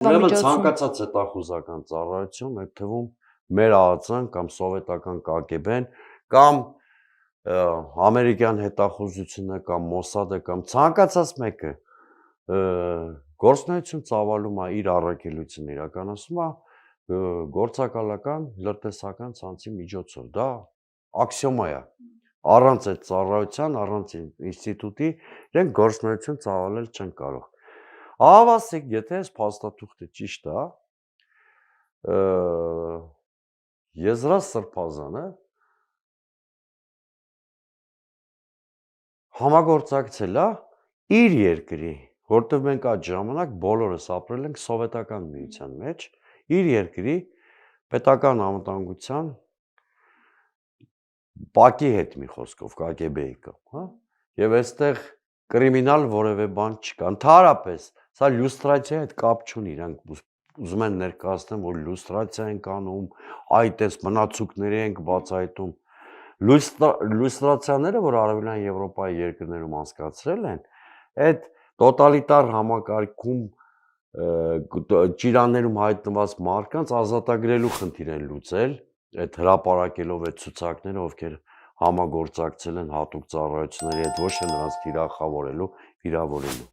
Ուրեմն ցանկացած հետախուզական ծառայություն, այդ թվում մեր ԱԱՑ-ն կամ սովետական ԿԳԲ-ն կամ ամերիկյան հետախուզությունը կամ Մոսադը կամ ցանկացած մեկը գործունեություն ծավալում է իր առաքելությունը իրականացնում է գործակալական լրտեսական ցանցի միջոցով, դա աքսիոմա է։ Առանց այդ ծառայության, առանց ինստիտուտի իրենք գործունեություն ծավալել չեն կարող։ Ահավասիկ, եթե այս փաստաթուղթը ճիշտ է, Եզրափ Սրբազանը համագործակցել է իր երկրի, որտեղ մենք այդ ժամանակ բոլորս ապրել ենք սովետական միության մեջ, իր երկրի պետական անվտանգության ՊԱԿ-ի հետ մի խոսքով, ԿԳԲ-ի կողմ, հա։ Եվ այստեղ կրիմինալ որևէ բան չկա։ Ընդհանրապես, սա լյուստրացիայի հետ կապ չունի, իրանք ուզում են ներկայացնեն, որ լյուստրացիա ենք անում, այդ էս մնացուկների ենք բացահայտում։ Լյուստրացիաները, որ Արևելյան Եվրոպայի երկրներում անցկացրել են, այդ տոտալիտար համակարգում ճիրաններում հայտնված մարդկանց ազատագրելու խնդիր են լուծել, այդ հրապարակելով այդ ցուցակները, ովքեր համագործակցել են հատուկ ծառայությունների հետ, ոչ թե նրանց թիրախավորելու, վիրավորելու։